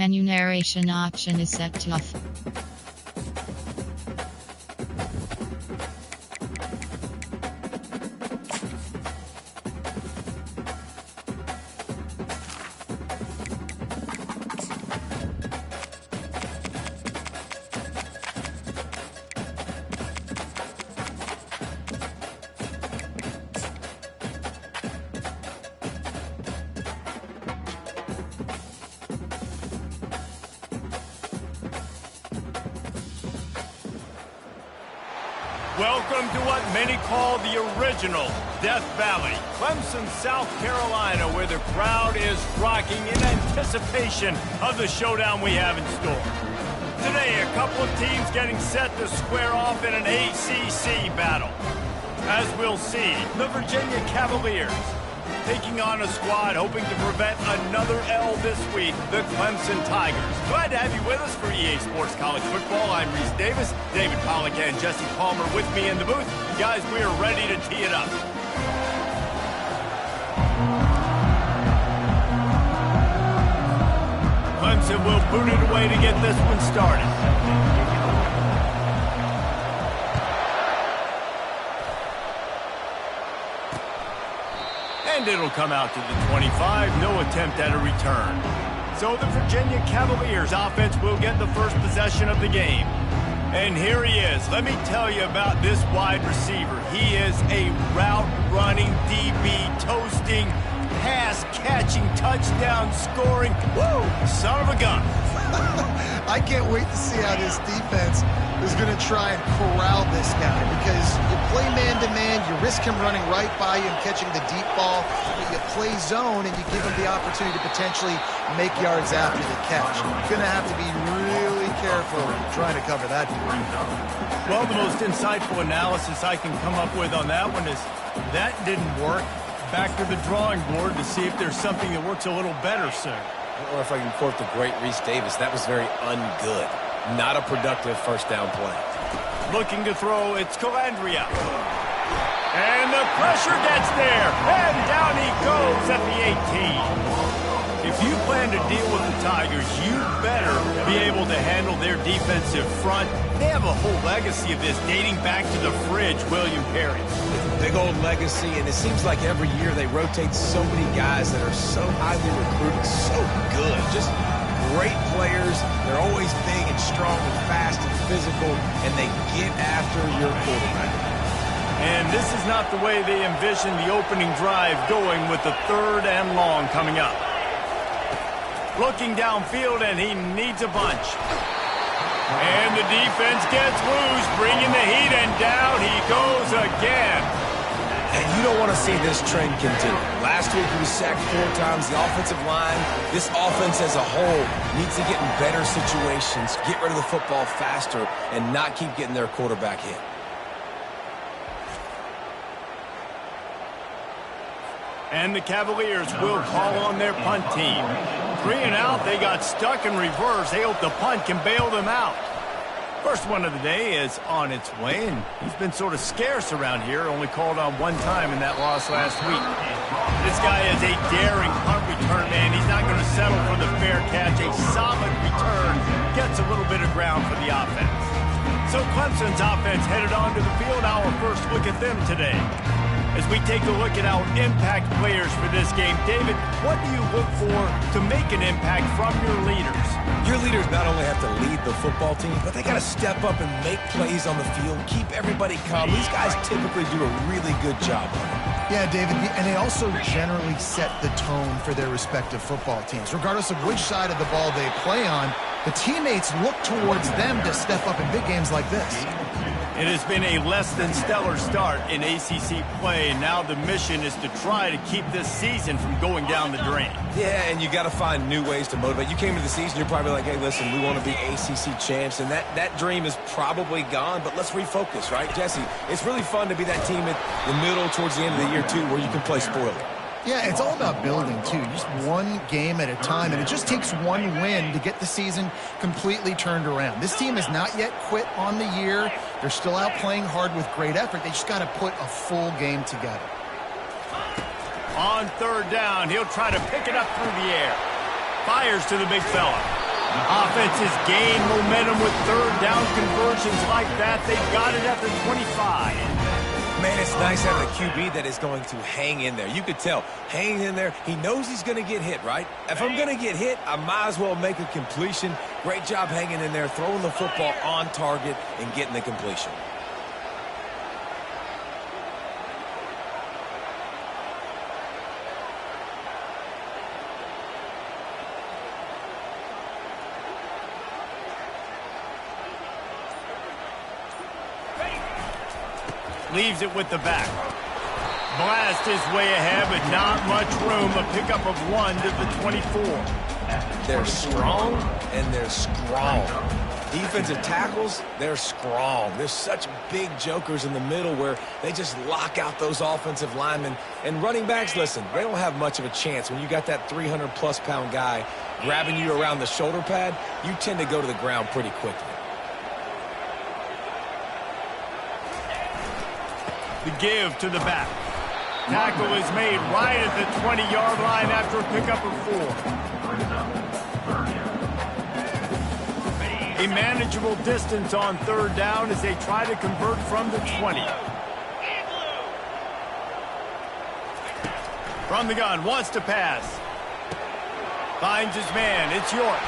Menu narration option is set to off. Welcome to what many call the original Death Valley, Clemson, South Carolina, where the crowd is rocking in anticipation of the showdown we have in store. Today, a couple of teams getting set to square off in an ACC battle. As we'll see, the Virginia Cavaliers taking on a squad hoping to prevent another L this week, the Clemson Tigers. Glad to have you with us for EA Sports College Football. I'm Reese Davis, David Pollack and Jesse Palmer with me in the booth. Guys, we are ready to tee it up. Clemson will boot it away to get this one started. And it'll come out to the 25. No attempt at a return. So the Virginia Cavaliers offense will get the first possession of the game. And here he is. Let me tell you about this wide receiver. He is a route-running DB, toasting, pass-catching, touchdown-scoring, son of a gun. I can't wait to see how this defense is going to try and corral this guy, because you play man-to-man, you risk him running right by you and catching the deep ball, but you play zone and you give him the opportunity to potentially make yards after the catch. You're going to have to be really careful trying to cover that. Well, the most insightful analysis I can come up with on that one is that didn't work. Back to the drawing board to see if there's something that works a little better soon. Or if I can quote the great Reese Davis, that was very ungood. Not a productive first down play. Looking to throw, it's Calandria. And the pressure gets there. And down he goes at the 18. If you plan to deal with the Tigers, you better be able to handle their defensive front. They have a whole legacy of this dating back to the fridge, William Perry. It's a big old legacy, and it seems like every year they rotate so many guys that are so highly recruited, so good. Just great players. They're always big and strong and fast and physical, and they get after your quarterback. And this is not the way they envision the opening drive going, with the 3rd and long coming up. Looking downfield, and he needs a bunch. And the defense gets loose, bringing the heat, and down he goes again. And you don't want to see this trend continue. Last week he was sacked 4 times. The offensive line, this offense as a whole, needs to get in better situations, get rid of the football faster, and not keep getting their quarterback hit. And the Cavaliers will call on their punt team. 3 and out, they got stuck in reverse. They hope the punt can bail them out. First one of the day is on its way, and he's been sort of scarce around here, only called on 1 time in that loss last week. This guy is a daring punt return man. He's not going to settle for the fair catch. A solid return gets a little bit of ground for the offense. So Clemson's offense headed onto the field. Our first look at them today. As we take a look at our impact players for this game, David, what do you look for to make an impact from your leaders? Your leaders not only have to lead the football team, but they got to step up and make plays on the field, keep everybody calm. These guys typically do a really good job of it. Yeah, David, and they also generally set the tone for their respective football teams. Regardless of which side of the ball they play on, the teammates look towards them to step up in big games like this. It has been a less than stellar start in ACC play, and now the mission is to try to keep this season from going down the drain. Yeah, and you got to find new ways to motivate. You came into the season, you're probably like, hey, listen, we want to be ACC champs, and that dream is probably gone, but let's refocus, right, Jesse? It's really fun to be that team at the middle towards the end of the year, too, where you can play spoiler. Yeah, it's all about building, too. Just one game at a time, and it just takes one win to get the season completely turned around. This team has not yet quit on the year. They're still out playing hard with great effort. They just got to put a full game together. On 3rd down, he'll try to pick it up through the air. Fires to the big fella. Offenses gain momentum with third down conversions like that. They've got it at the 25. Man, it's nice having a QB that is going to hang in there. You could tell, hanging in there, he knows he's going to get hit, right? If I'm going to get hit, I might as well make a completion. Great job hanging in there, throwing the football on target and getting the completion. Leaves it with the back. Blast his way ahead, but not much room. A pickup of 1 to the 24. They're strong, and they're strong. Defensive tackles, they're strong. There's such big jokers in the middle where they just lock out those offensive linemen. And running backs, listen, they don't have much of a chance. When you got that 300-plus pound guy grabbing you around the shoulder pad, you tend to go to the ground pretty quickly. The give to the back. Tackle is made right at the 20-yard line after a pickup of 4. A manageable distance on third down as they try to convert from the 20. From the gun, wants to pass. Finds his man, it's York.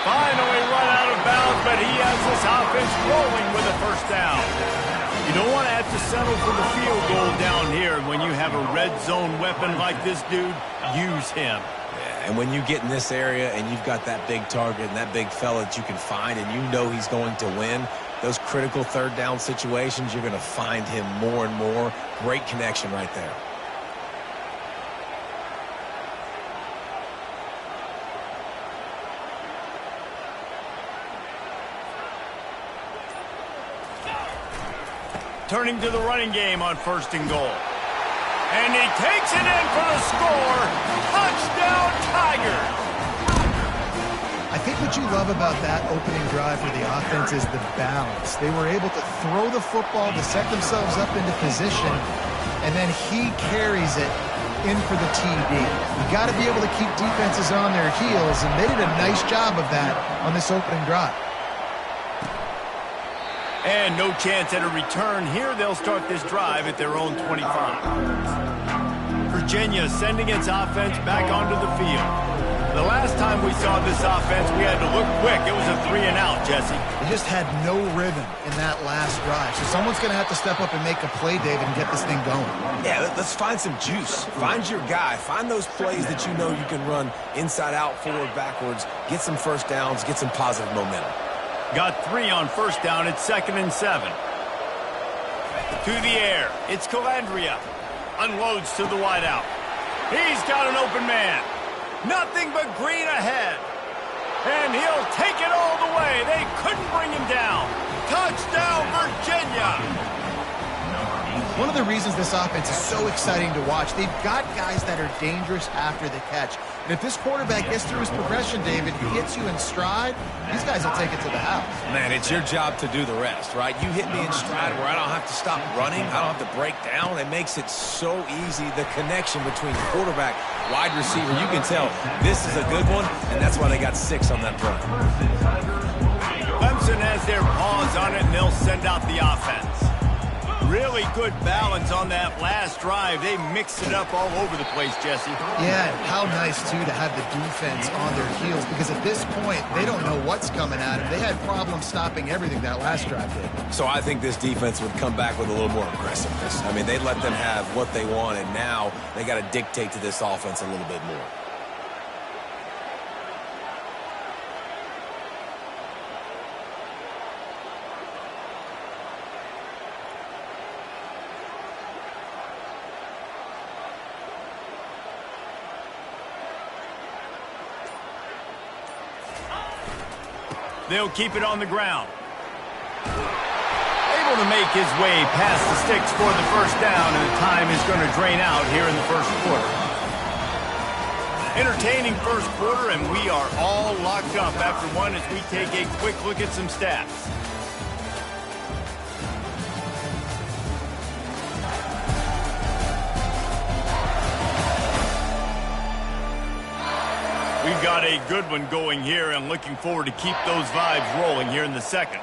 Finally run out of bounds, but he has this offense rolling with a first down. You don't want to have to settle for the field goal down here. When you have a red zone weapon like this dude, use him. Yeah, and when you get in this area and you've got that big target and that big fella that you can find and you know he's going to win, those critical third down situations, you're going to find him more and more. Great connection right there. Turning to the running game on 1st and goal. And he takes it in for the score. Touchdown, Tigers! I think what you love about that opening drive for the offense is the balance. They were able to throw the football to set themselves up into position, and then he carries it in for the TD. You got to be able to keep defenses on their heels, and they did a nice job of that on this opening drive. And no chance at a return here. They'll start this drive at their own 25. Virginia sending its offense back onto the field. The last time we saw this offense, we had to look quick. It was a 3-and-out, Jesse. They just had no rhythm in that last drive. So someone's going to have to step up and make a play, David, and get this thing going. Yeah, let's find some juice. Find your guy. Find those plays that you know you can run inside out, forward, backwards. Get some first downs. Get some positive momentum. Got 3 on first down at 2nd and 7. To the air. It's Calandria. Unloads to the wideout. He's got an open man. Nothing but green ahead. And he'll take it all the way. They couldn't bring him down. Touchdown, Virginia. One of the reasons this offense is so exciting to watch, they've got guys that are dangerous after the catch. And if this quarterback gets through his progression, David, hits you in stride, these guys will take it to the house. Man, it's your job to do the rest, right? You hit me in stride where I don't have to stop running. I don't have to break down. It makes it so easy, the connection between quarterback, wide receiver. You can tell this is a good one, and that's why they got 6 on that run. Clemson has their paws on it, and they'll send out the offense. Really good balance on that last drive. They mixed it up all over the place, Jesse. Yeah, how nice, too, to have the defense on their heels, because at this point, they don't know what's coming at them. They had problems stopping everything that last drive did. So I think this defense would come back with a little more aggressiveness. I mean, they let them have what they want, and now they got to dictate to this offense a little bit more. They'll keep it on the ground. Able to make his way past the sticks for the first down, and the time is going to drain out here in the first quarter. Entertaining first quarter, and we are all locked up after one as we take a quick look at some stats. We've we've got a good one going here and looking forward to keep those vibes rolling here in the second.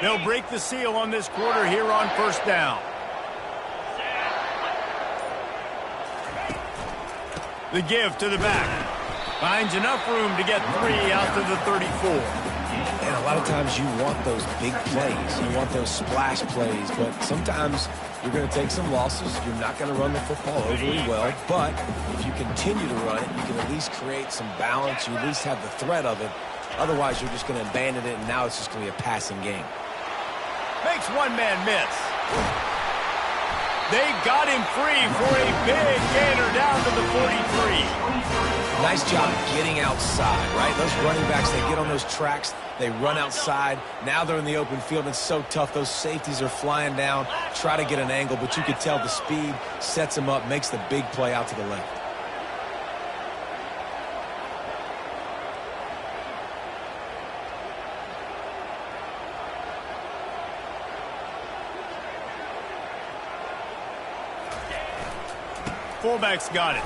They'll break the seal on this quarter here on first down. The give to the back. Finds enough room to get 3 out to the 34. And a lot of times you want those big plays. You want those splash plays. But sometimes you're going to take some losses. You're not going to run the football overly well. But if you continue to run it, you can at least create some balance. You at least have the threat of it. Otherwise, you're just going to abandon it, and now it's just going to be a passing game. Makes one man miss. They got him free for a big gainer down to the 43. Nice job getting outside, right? Those running backs, they get on those tracks, they run outside. Now they're in the open field. It's so tough. Those safeties are flying down, try to get an angle, but you could tell the speed sets them up, makes the big play out to the left. Fullback's got it.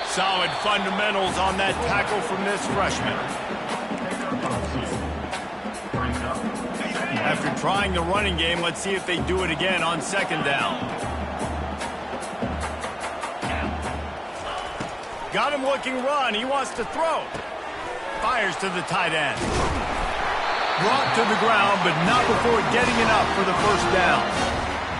Solid fundamentals on that tackle from this freshman. After trying the running game, let's see if they do it again on second down. Got him looking run. He wants to throw. Fires to the tight end. Brought to the ground, but not before getting enough for the first down.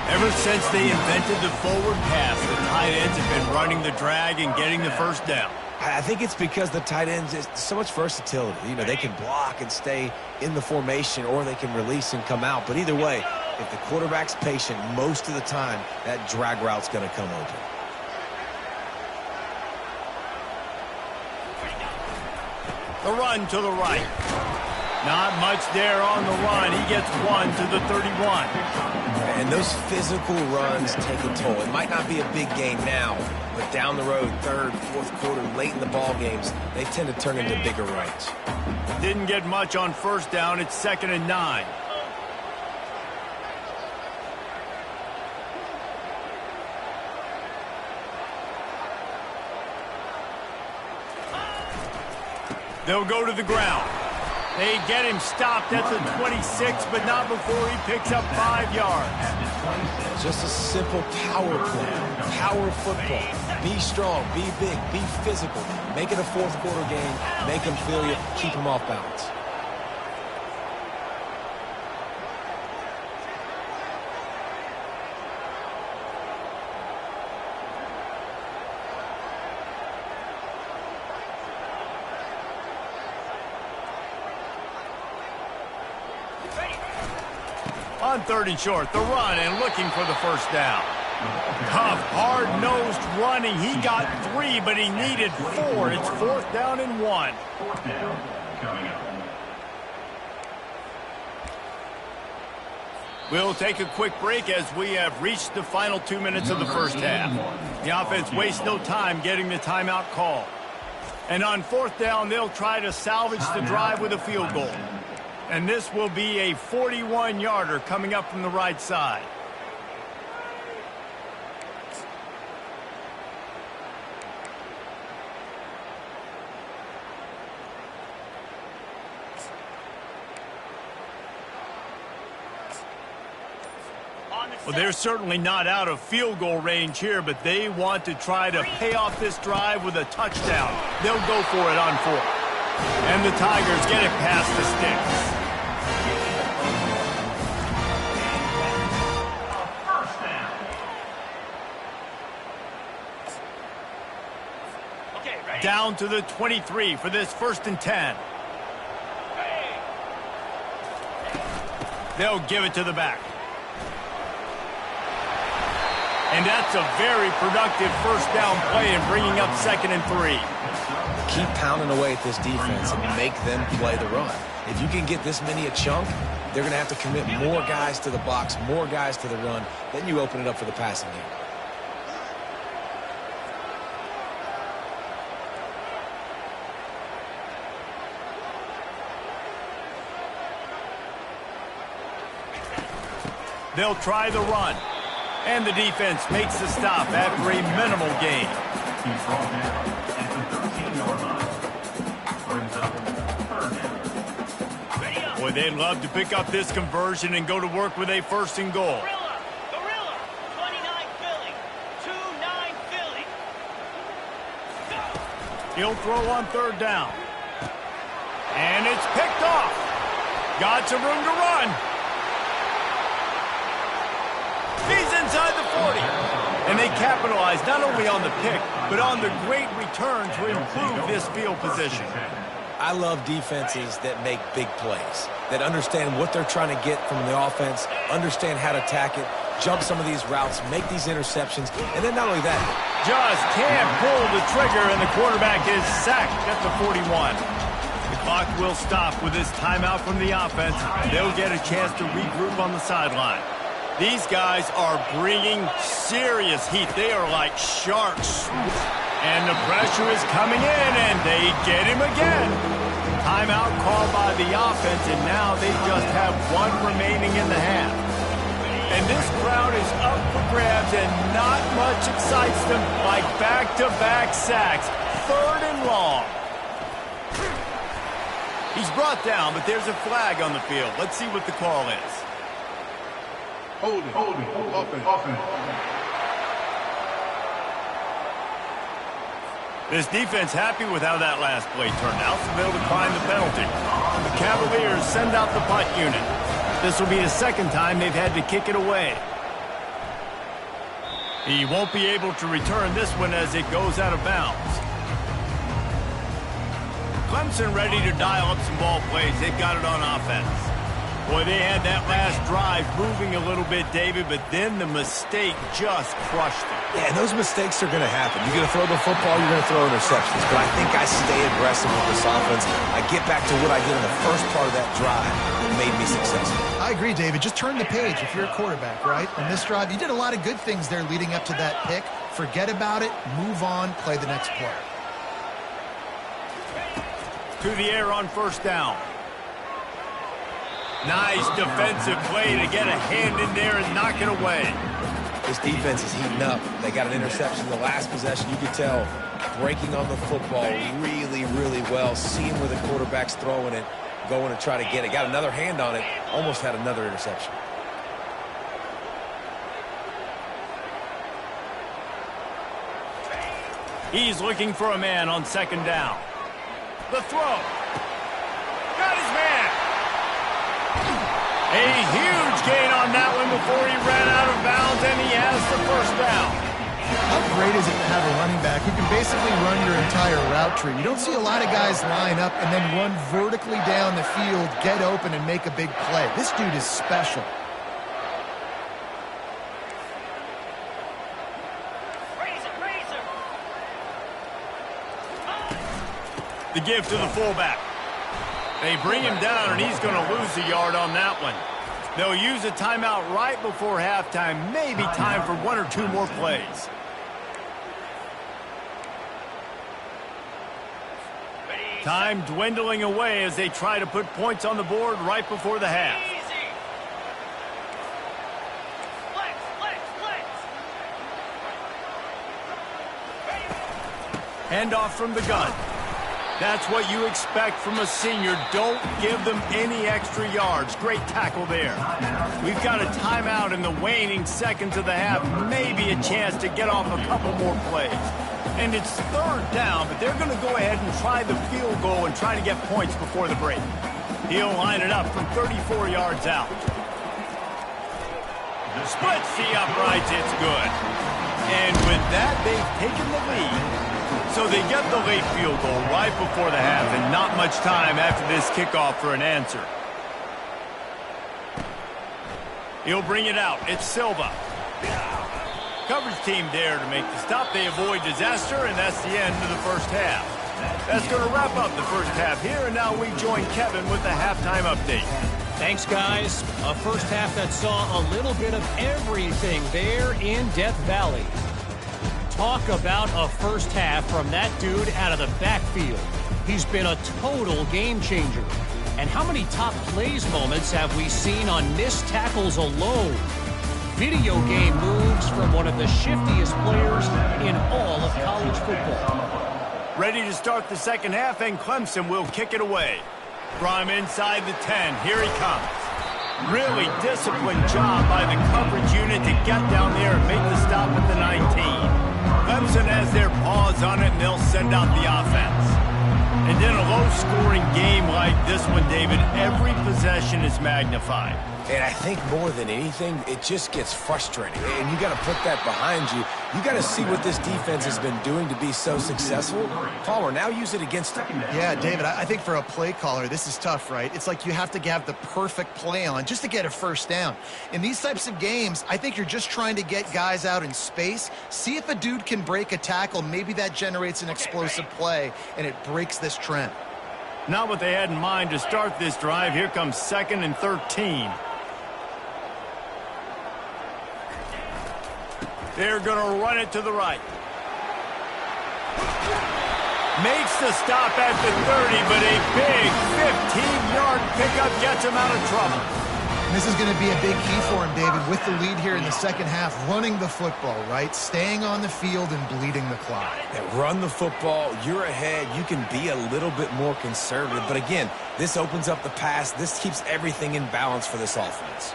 Ever since they invented the forward pass, the tight ends have been running the drag and getting the first down. I think it's because the tight ends is so much versatility. You know, they can block and stay in the formation, or they can release and come out. But either way, if the quarterback's patient most of the time, that drag route's going to come open. The run to the right. Not much there on the run. He gets 1 to the 31. And those physical runs take a toll. It might not be a big game now, but down the road, third, fourth quarter, late in the ball games, they tend to turn into bigger runs. Didn't get much on first down. It's 2nd and 9. They'll go to the ground. They get him stopped at the 26, but not before he picks up 5 yards. Just a simple power play, power football. Be strong, be big, be physical. Make it a fourth quarter game. Make them feel you, keep them off balance. On 3rd and short, the run and looking for the first down. Tough, hard-nosed running. He got 3, but he needed 4. It's 4th down and 1. We'll take a quick break as we have reached the final 2 minutes of the first half. The offense wastes no time getting the timeout call. And on 4th down, they'll try to salvage the drive with a field goal. And this will be a 41-yarder coming up from the right side. Well, they're certainly not out of field goal range here, but they want to try to pay off this drive with a touchdown. They'll go for it on 4th. And the Tigers get it past the sticks. Down to the 23 for this 1st and 10. They'll give it to the back. And that's a very productive first down play and bringing up 2nd and 3. Keep pounding away at this defense and make them play the run. If you can get this many a chunk, they're going to have to commit more guys to the box, more guys to the run. Then you open it up for the passing game. They'll try the run. And the defense makes the stop after a minimal gain. He's brought down at the 13-yard line. Brings up third down. Boy, they'd love to pick up this conversion and go to work with a 1st and goal. Gorilla, 29 Philly, 2-9 Philly. He'll throw on 3rd down. And it's picked off. Got some room to run. He's inside the 40. And they capitalize not only on the pick, but on the great return to improve this field position. I love defenses that make big plays, that understand what they're trying to get from the offense, understand how to attack it, jump some of these routes, make these interceptions, and then not only that. Just can't pull the trigger, and the quarterback is sacked at the 41. The clock will stop with this timeout from the offense. They'll get a chance to regroup on the sideline. These guys are bringing serious heat. They are like sharks. And the pressure is coming in, and they get him again. Timeout called by the offense, and now they just have 1 remaining in the half. And this crowd is up for grabs, and not much excites them like back-to-back sacks. 3rd and long. He's brought down, but there's a flag on the field. Let's see what the call is. Holding, offense. This defense happy with how that last play turned out, so they'll decline the penalty. The Cavaliers send out the punt unit. This will be the 2nd time they've had to kick it away. He won't be able to return this one as it goes out of bounds. Clemson ready to dial up some ball plays. They've got it on offense. Boy, they had that last drive moving a little bit, David, but then the mistake just crushed them. Yeah, and those mistakes are going to happen. You're going to throw the football, you're going to throw interceptions. But I think I stay aggressive with this offense. I get back to what I did in the first part of that drive that made me successful. I agree, David. Just turn the page if you're a quarterback, right? On this drive, you did a lot of good things there leading up to that pick. Forget about it, move on, play the next play. To the air on 1st down. Nice defensive play to get a hand in there and knock it away. This defense is heating up. They got an interception in the last possession. You could tell breaking on the football really, really well, seeing where the quarterback's throwing it, going to try to get it. Got another hand on it, almost had another interception. He's looking for a man on 2nd down. The throw. Got his man. A huge gain on that one before he ran out of bounds, and he has the 1st down. How great is it to have a running back who can basically run your entire route tree? You don't see a lot of guys line up and then run vertically down the field, get open, and make a big play. This dude is special. The give to the fullback. They bring him down, and he's going to lose a yard on that one. They'll use a timeout right before halftime. Maybe time for 1 or 2 more plays. Time dwindling away as they try to put points on the board right before the half. Handoff from the gun. That's what you expect from a senior. Don't give them any extra yards. Great tackle there. We've got a timeout in the waning seconds of the half. Maybe a chance to get off a couple more plays. And it's 3rd down, but they're going to go ahead and try the field goal and try to get points before the break. He'll line it up from 34 yards out. Splits the uprights. It's good. And with that, they've taken the lead. So they get the late field goal right before the half, and not much time after this kickoff for an answer. He'll bring it out. It's Silva. Coverage team there to make the stop. They avoid disaster, and that's the end of the 1st half. That's going to wrap up the 1st half here, and now we join Kevin with the halftime update. Thanks, guys. A 1st half that saw a little bit of everything there in Death Valley. Talk about a 1st half from that dude out of the backfield. He's been a total game changer. And how many top plays moments have we seen on missed tackles alone? video game moves from one of the shiftiest players in all of college football. Ready to start the second half, and Clemson will kick it away. From inside the 10, here he comes. Really disciplined job by the coverage unit to get down there and make the stop at the 19. Clemson has their paws on it, and they'll send out the offense. And in a low-scoring game like this one, David, every possession is magnified. And I think more than anything, it just gets frustrating. And you got to put that behind you. You got to see what this defense has been doing to be so successful. Palmer, now use it against them. Yeah, David, I think for a play caller, this is tough, right? It's like you have to have the perfect play on just to get a first down. In these types of games, I think you're just trying to get guys out in space, see if a dude can break a tackle. Maybe that generates an explosive play, and it breaks this trend. Not what they had in mind to start this drive. Here comes 2nd and 13. They're going to run it to the right. Makes the stop at the 30, but a big 15-yard pickup gets him out of trouble. This is going to be a big key for him, David, with the lead here in the second half, running the football, right? Staying on the field and bleeding the clock. Yeah, run the football. You're ahead. You can be a little bit more conservative. But again, this opens up the pass. This keeps everything in balance for this offense.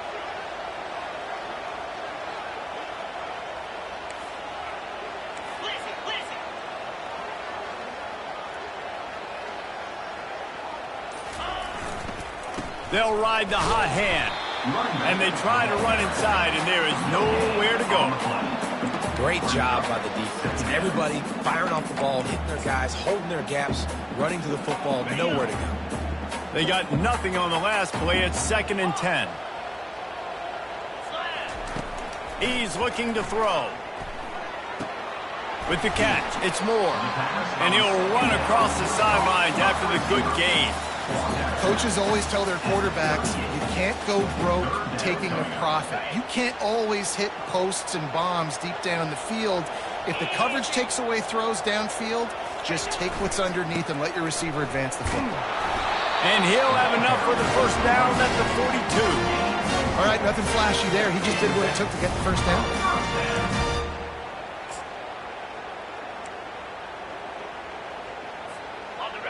They'll ride the hot hand, and they try to run inside, and there is nowhere to go. Great job by the defense. Everybody firing off the ball, hitting their guys, holding their gaps, running to the football, nowhere to go. They got nothing on the last play. It's 2nd and 10. He's looking to throw. With the catch, it's Moore, and he'll run across the sidelines after the good gain. Coaches always tell their quarterbacks, you can't go broke taking a profit. You can't always hit posts and bombs deep down the field. If the coverage takes away throws downfield, just take what's underneath and let your receiver advance the football. And he'll have enough for the first down at the 42. All right, nothing flashy there. He just did what it took to get the first down.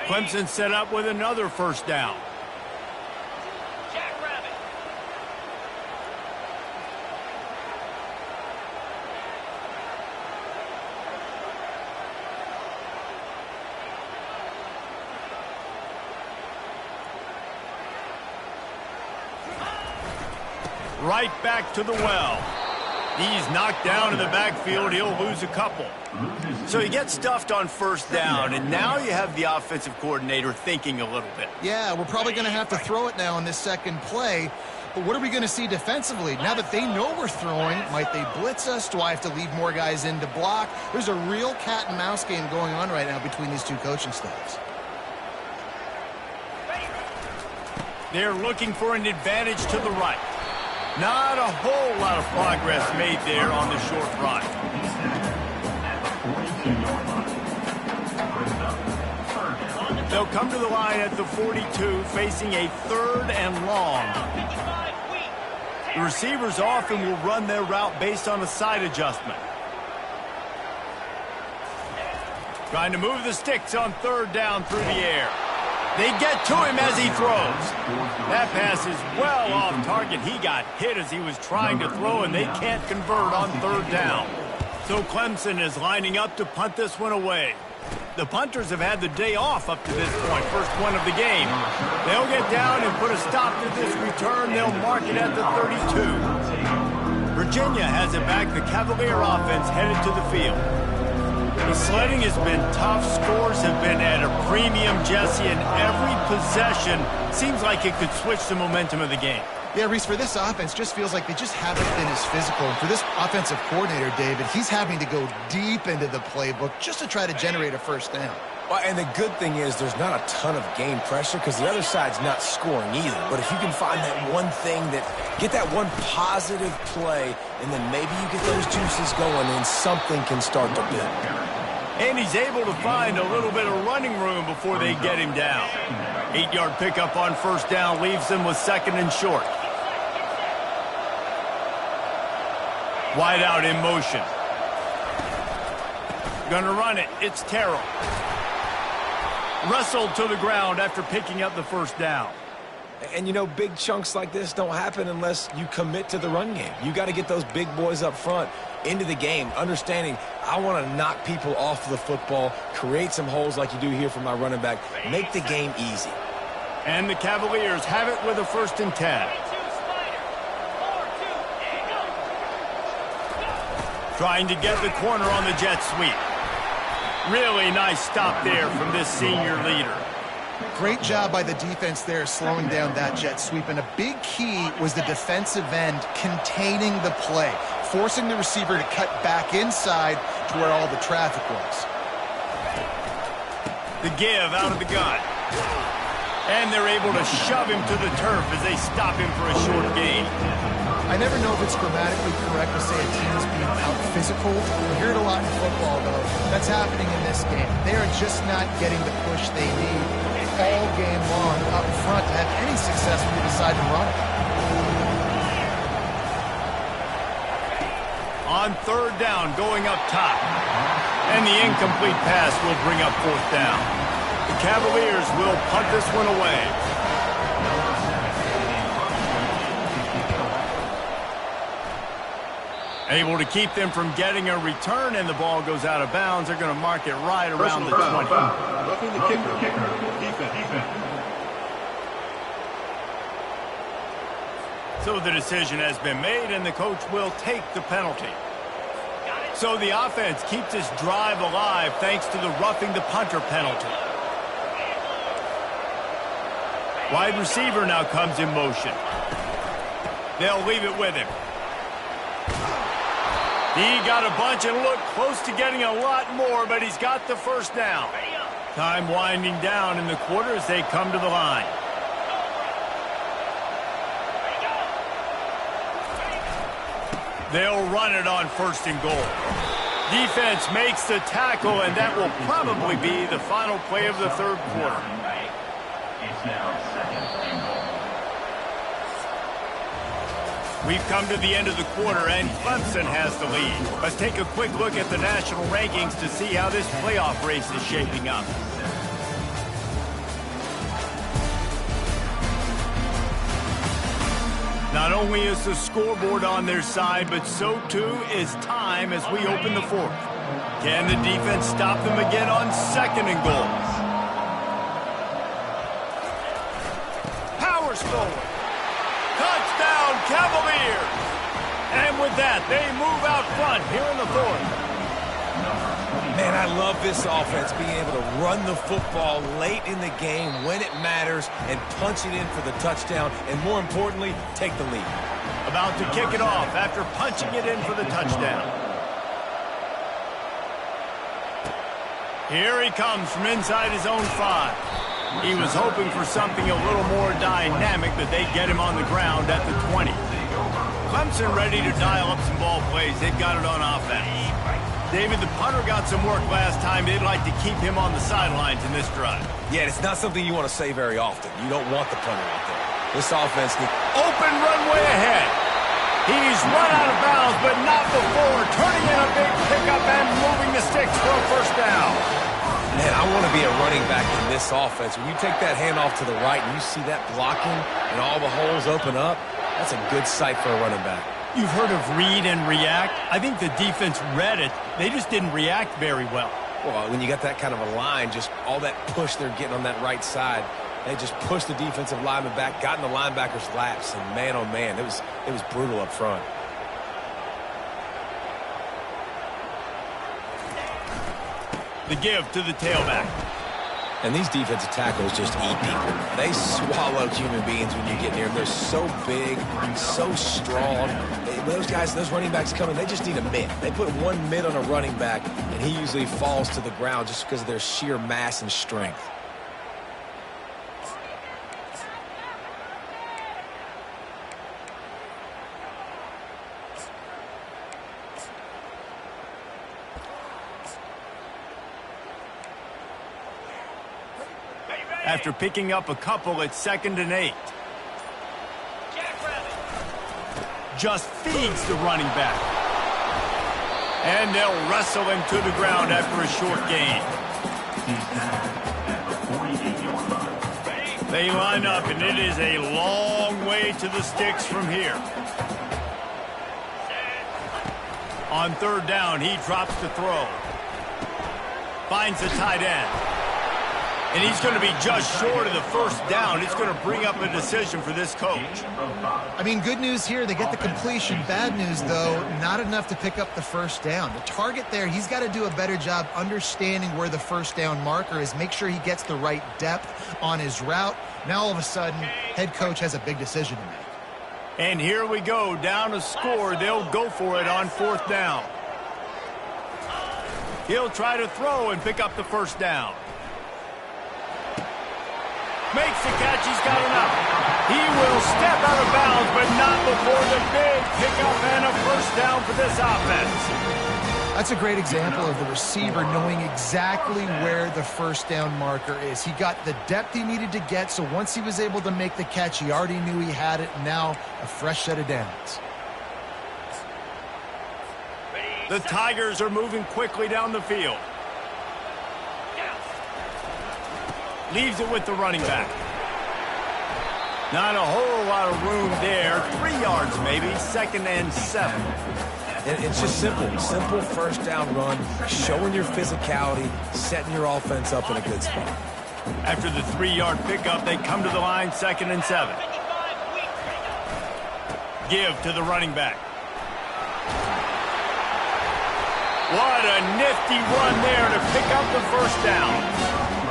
Clemson set up with another first down. Jackrabbit. Right back to the well. He's knocked down in the backfield. He'll lose a couple. So he gets stuffed on first down, and now you have the offensive coordinator thinking a little bit. Yeah, we're probably going to have to throw it now in this second play. But what are we going to see defensively? Now that they know we're throwing, might they blitz us? Do I have to leave more guys in to block? There's a real cat and mouse game going on right now between these two coaching staffs. They're looking for an advantage to the right. Not a whole lot of progress made there on the short run. They'll come to the line at the 42, facing a 3rd and long. The receivers often will run their route based on a side adjustment. Trying to move the sticks on 3rd down through the air. They get to him as he throws. That pass is well off target. He got hit as he was trying to throw, and they can't convert on 3rd down. So Clemson is lining up to punt this one away. The punters have had the day off up to this point, first one of the game. They'll get down and put a stop to this return. They'll mark it at the 32. Virginia has it back. The Cavalier offense headed to the field. The sledding has been tough. Scores have been at a premium, Jesse, and every possession seems like it could switch the momentum of the game. Yeah, Reese, for this offense, just feels like they just haven't been as physical. And for this offensive coordinator, David, he's having to go deep into the playbook just to try to generate a first down. Well, and the good thing is there's not a ton of game pressure because the other side's not scoring either. But if you can find that one thing get that one positive play, and then maybe you get those juices going and something can start to build. And he's able to find a little bit of running room before they get him down. 8-yard pickup on first down leaves them with 2nd and short. Wide out in motion. Gonna run it. It's Terrell. Wrestled to the ground after picking up the first down. And, you know, big chunks like this don't happen unless you commit to the run game. You got to get those big boys up front into the game, understanding I want to knock people off the football, create some holes like you do here for my running back, make the game easy. And the Cavaliers have it with a 1st and 10. Trying to get the corner on the jet sweep. Really nice stop there from this senior leader. Great job by the defense there slowing down that jet sweep. And a big key was the defensive end containing the play, forcing the receiver to cut back inside to where all the traffic was. The give out of the gun. And they're able to shove him to the turf as they stop him for a short gain. I never know if it's grammatically correct to say a team is being out-physical. We hear it a lot in football, though. That's happening in this game. They are just not getting the push they need all game long up front to have any success when you decide to run it. On 3rd down, going up top. And the incomplete pass will bring up 4th down. The Cavaliers will punt this one away. Able to keep them from getting a return, and the ball goes out of bounds. They're going to mark it right around the 20. Roughing the kicker. Defense. So the decision has been made, and the coach will take the penalty. So the offense keeps this drive alive thanks to the roughing the punter penalty. Wide receiver now comes in motion. They'll leave it with him. He got a bunch and looked close to getting a lot more, but he's got the 1st down. Time winding down in the quarter as they come to the line. They'll run it on 1st and goal. Defense makes the tackle, and that will probably be the final play of the 3rd quarter. It's now 2nd and goal. We've come to the end of the quarter, and Clemson has the lead. Let's take a quick look at the national rankings to see how this playoff race is shaping up. Not only is the scoreboard on their side, but so too is time as we open the 4th. Can the defense stop them again on 2nd and goal? Powers forward. Touchdown, Cavaliers! And with that, they move out front here in the 4th. Man, I love this offense being able to run the football late in the game when it matters and punch it in for the touchdown, and more importantly, take the lead. About to kick it off after punching it in for the touchdown. Here he comes from inside his own 5. He was hoping for something a little more dynamic, but they get him on the ground at the 20. Clemson ready to dial up some ball plays. They've got it on offense. David, the punter got some work last time. They'd like to keep him on the sidelines in this drive. Yeah, it's not something you want to say very often. You don't want the punter out there. This offense needs open runway ahead. He's run out of bounds, but not before turning in a big pickup and moving the sticks for a 1st down. Man, I want to be a running back in this offense. When you take that handoff to the right and you see that blocking and all the holes open up, that's a good sight for a running back. You've heard of read and react. I think the defense read it. They just didn't react very well. Well, when you got that kind of a line, just all that push they're getting on that right side, they just pushed the defensive lineman back, got in the linebacker's laps, and man, oh man, it was brutal up front. The give to the tailback. And these defensive tackles just eat people. They swallow human beings when you get near them. They're so big, so strong. Those guys, those running backs coming, they just need a mitt. They put one mitt on a running back, and he usually falls to the ground just because of their sheer mass and strength. After picking up a couple at 2nd and 8. Just feeds the running back. And they'll wrestle him to the ground after a short gain. He's down at the 48-yard line. They line up, and it is a long way to the sticks from here. On third down, he drops the throw. Finds the tight end. And he's going to be just short of the first down. It's going to bring up a decision for this coach. I mean, good news here, they get the completion. Bad news, though, not enough to pick up the first down. The target there, he's got to do a better job understanding where the first down marker is, make sure he gets the right depth on his route. Now, all of a sudden, head coach has a big decision to make. And here we go, down a score. They'll go for it on fourth down. He'll try to throw and pick up the first down. Makes the catch, he's got enough. He will step out of bounds, but not before the big pickup and a first down for this offense. That's a great example of the receiver knowing exactly where the first down marker is. He got the depth he needed to get, so once he was able to make the catch, he already knew he had it. Now, a fresh set of downs. The Tigers are moving quickly down the field. Leaves it with the running back. Not a whole lot of room there. 3 yards maybe, 2nd and 7. It's just simple first down run, showing your physicality, setting your offense up in a good spot. After the 3-yard pickup, they come to the line, 2nd and 7. Give to the running back. What a nifty run there to pick up the first down.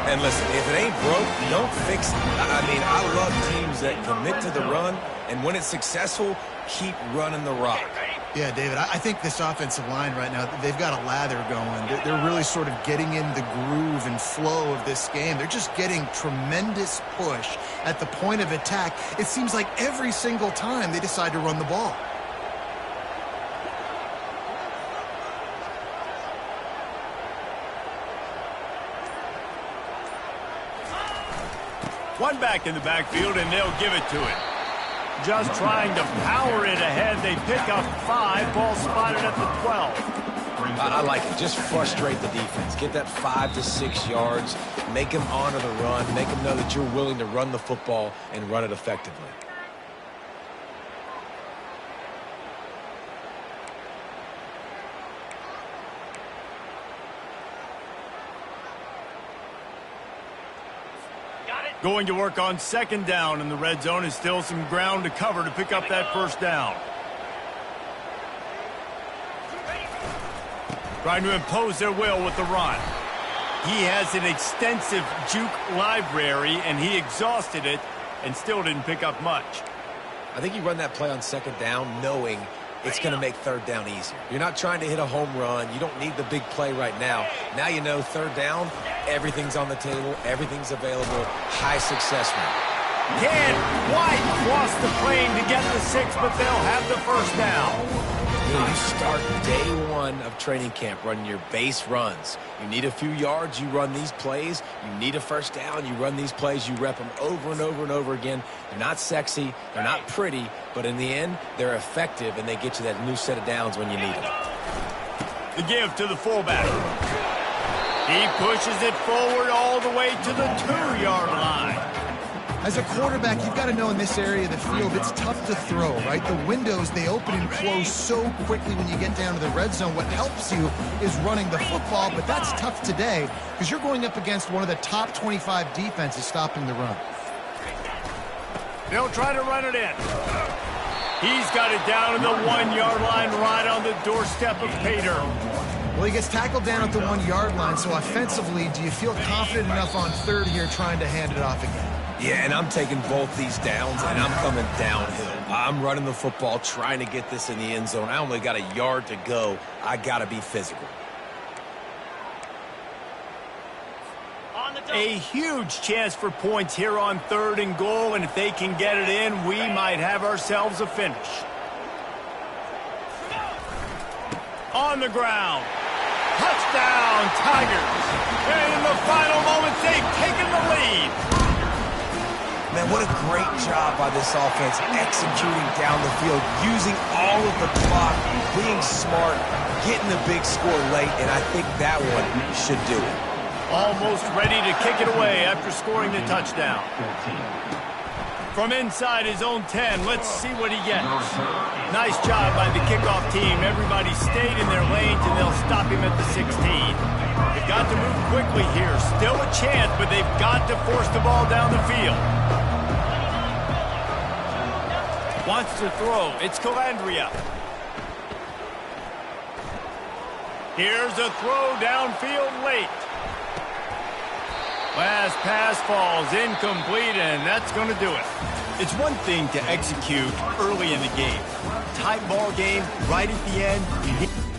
And listen, if it ain't broke, don't fix it. I mean, I love teams that commit to the run, and when it's successful, keep running the rock. Yeah, David, I think this offensive line right now, they've got a lather going. They're really sort of getting in the groove and flow of this game. They're just getting tremendous push at the point of attack. It seems like every single time they decide to run the ball. One back in the backfield, and they'll give it to him. Just trying to power it ahead. They pick up 5. Ball spotted at the 12. I like it. Just frustrate the defense. Get that 5 to 6 yards. Make them honor the run. Make them know that you're willing to run the football and run it effectively. Going to work on 2nd down in the red zone, and still some ground to cover to pick up that first down. Trying to impose their will with the run. He has an extensive juke library, and he exhausted it and still didn't pick up much. I think you run that play on 2nd down knowing it's going to make 3rd down easier. You're not trying to hit a home run. You don't need the big play right now. Now you know 3rd down, everything's on the table, everything's available, high success rate. Can't quite cross the plane to get the 6, but they'll have the first down. You start day 1 of training camp running your base runs. You need a few yards, you run these plays. You need a first down, you run these plays. You rep them over and over and over again. They're not sexy, they're not pretty, but in the end, they're effective, and they get you that new set of downs when you need them. The give to the fullback. He pushes it forward all the way to the 2-yard line. As a quarterback, you've got to know in this area of the field, it's tough to throw, right? The windows, they open and close so quickly when you get down to the red zone. What helps you is running the football, but that's tough today because you're going up against one of the top 25 defenses stopping the run. They'll try to run it in. He's got it down to the 1-yard line, right on the doorstep of Pater. Well, he gets tackled down at the 1-yard line, so offensively, do you feel confident enough on 3rd here trying to hand it off again? Yeah, and I'm taking both these downs, and I'm coming downhill. I'm running the football, trying to get this in the end zone. I only got a yard to go. I got to be physical. A huge chance for points here on 3rd and goal, and if they can get it in, we might have ourselves a finish. On the ground. Touchdown, Tigers. And in the final moments, they've taken the lead. Man, what a great job by this offense executing down the field, using all of the clock, being smart, getting the big score late, and I think that one should do it. Almost ready to kick it away after scoring the touchdown. From inside his own 10, let's see what he gets. Nice job by the kickoff team. Everybody stayed in their lanes, and they'll stop him at the 16. They've got to move quickly here. Still a chance, but they've got to force the ball down the field. Wants to throw. It's Calandria. Here's a throw downfield late. Last pass falls incomplete, and that's going to do it. It's one thing to execute early in the game. Tight ball game, right at the end.